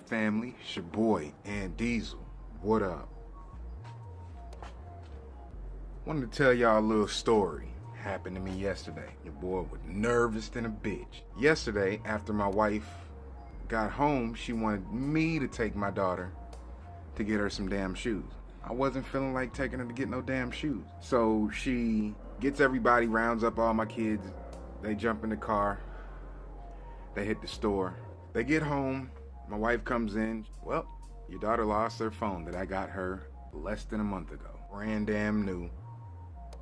family? It's your boy, and Diesel. What up? Wanted to tell y'all a little story. Happened to me yesterday. Your boy was nervous than a bitch. Yesterday, after my wife got home, she wanted me to take my daughter to get her some damn shoes. I wasn't feeling like taking her to get no damn shoes. So she gets everybody, rounds up all my kids. They jump in the car. They hit the store. They get home. My wife comes in. Well, your daughter lost her phone that I got her less than a month ago. Brand damn new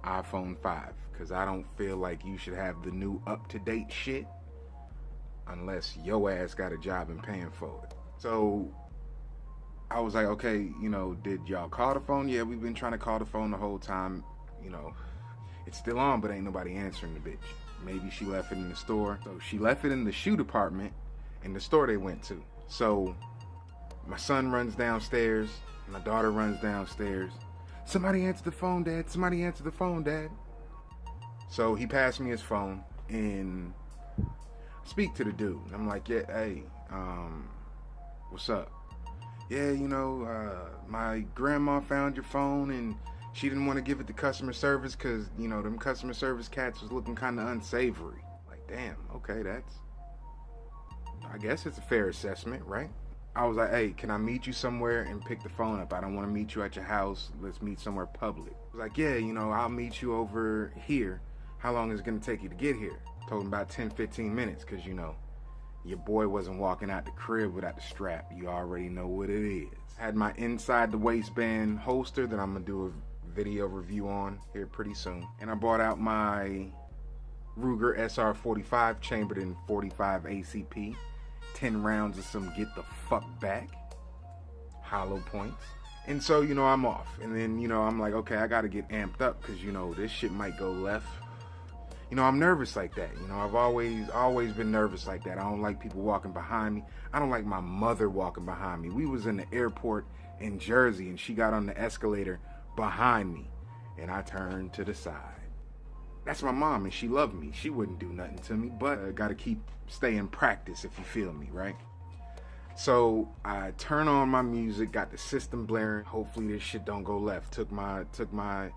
iPhone 5. Because I don't feel like you should have the new up-to-date shit unless your ass got a job and paying for it. So I was like, okay, did y'all call the phone? Yeah, we've been trying to call the phone the whole time. It's still on, but ain't nobody answering the bitch. Maybe she left it in the store. So she left it in the shoe department in the store they went to. So my son runs downstairs. My daughter runs downstairs. Somebody answer the phone, Dad. Somebody answer the phone, Dad. So he passed me his phone and speak to the dude. I'm like, yeah, hey, what's up? Yeah, my grandma found your phone and she didn't want to give it to customer service because, them customer service cats was looking kind of unsavory. Like, damn, okay, I guess it's a fair assessment, right? I was like, hey, can I meet you somewhere and pick the phone up? I don't want to meet you at your house. Let's meet somewhere public. I was like, yeah, I'll meet you over here. How long is it going to take you to get here? Told him about 10, 15 minutes because, your boy wasn't walking out the crib without the strap. You already know what it is. Had my inside the waistband holster that I'm going to do a video review on here pretty soon. And I brought out my Ruger SR45 chambered in 45 ACP. 10 rounds of some get the fuck back hollow points. And so, I'm off. And then, I'm like, okay, I got to get amped up because, this shit might go left. I'm nervous like that. I've always been nervous like that. I don't like people walking behind me. I don't like my mother walking behind me. We was in the airport in Jersey and she got on the escalator behind me and I turned to the side. That's my mom and she loved me. She wouldn't do nothing to me, but I gotta stay in practice, if you feel me, right? So I turn on my music, got the system blaring. Hopefully this shit don't go left. Took my my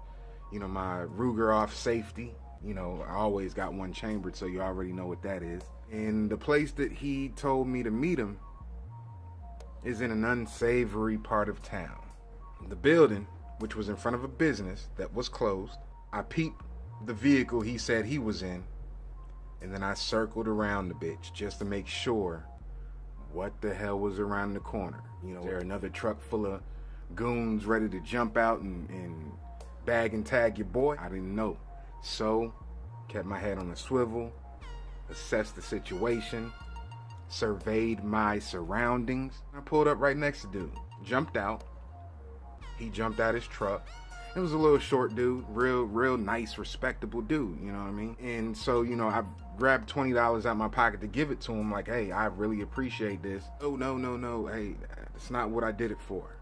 Ruger off safety. I always got one chambered, so you already know what that is. And the place that he told me to meet him is in an unsavory part of town. The building, which was in front of a business that was closed, I peeped the vehicle he said he was in, and then I circled around the bitch just to make sure what the hell was around the corner. There another truck full of goons ready to jump out and bag and tag your boy? I didn't know. So, kept my head on a swivel, assessed the situation, surveyed my surroundings. I pulled up right next to dude, jumped out. He jumped out his truck. It was a little short dude, real nice, respectable dude, you know what I mean? And so, I grabbed $20 out my pocket to give it to him, like, hey, I really appreciate this. Oh, no, hey, that's not what I did it for.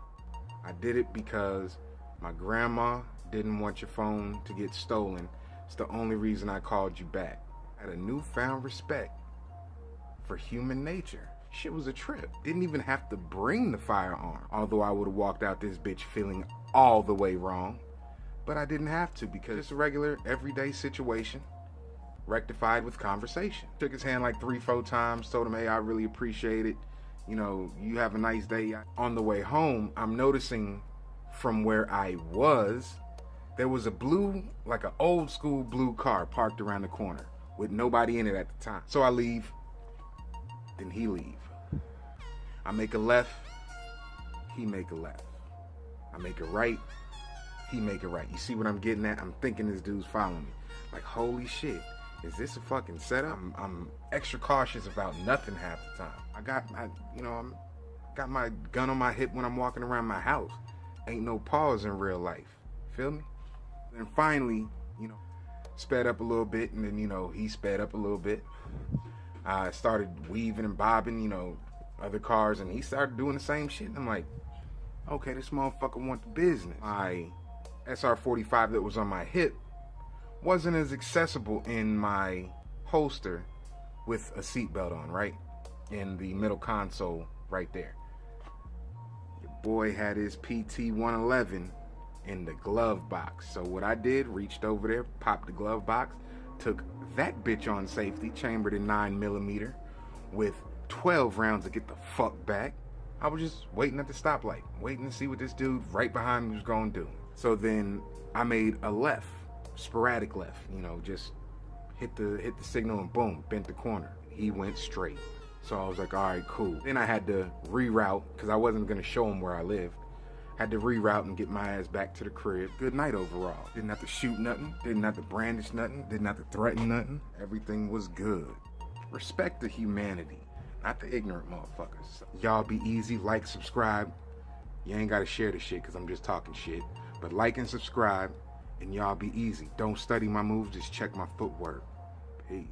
I did it because my grandma didn't want your phone to get stolen. It's the only reason I called you back. I had a newfound respect for human nature. Shit was a trip. Didn't even have to bring the firearm. Although I would have walked out this bitch feeling all the way wrong. But I didn't have to because it's a regular, everyday situation. Rectified with conversation. Shook his hand like 3-4 times. Told him, hey, I really appreciate it. You have a nice day. On the way home, I'm noticing from where I was, there was a like an old school blue car parked around the corner with nobody in it at the time. So I leave, then he leave. I make a left, he make a left. I make a right, he make a right. You see what I'm getting at? I'm thinking this dude's following me. Like, holy shit, is this a fucking setup? I'm extra cautious about nothing half the time. I got my gun on my hip when I'm walking around my house. Ain't no pause in real life. Feel me? And finally, sped up a little bit, and then, he sped up a little bit. I started weaving and bobbing, other cars, and he started doing the same shit. And I'm like, okay, this motherfucker want the business. My SR45 that was on my hip wasn't as accessible in my holster with a seatbelt on, right? In the middle console right there. Boy had his PT 111 in the glove box. So what I did, reached over there, popped the glove box, took that bitch on safety, chambered in 9mm with 12 rounds to get the fuck back. I was just waiting at the stoplight, waiting to see what this dude right behind me was gonna do. So then I made a left, sporadic left, you know, just hit the signal and boom, bent the corner. He went straight. So I was like, all right, cool. Then I had to reroute because I wasn't gonna show him where I lived. Had to reroute and get my ass back to the crib. Good night overall. Didn't have to shoot nothing. Didn't have to brandish nothing. Didn't have to threaten nothing. Everything was good. Respect the humanity, not the ignorant motherfuckers. Y'all be easy. Like, subscribe. You ain't gotta share the shit because I'm just talking shit. But like and subscribe, and y'all be easy. Don't study my moves. Just check my footwork. Peace.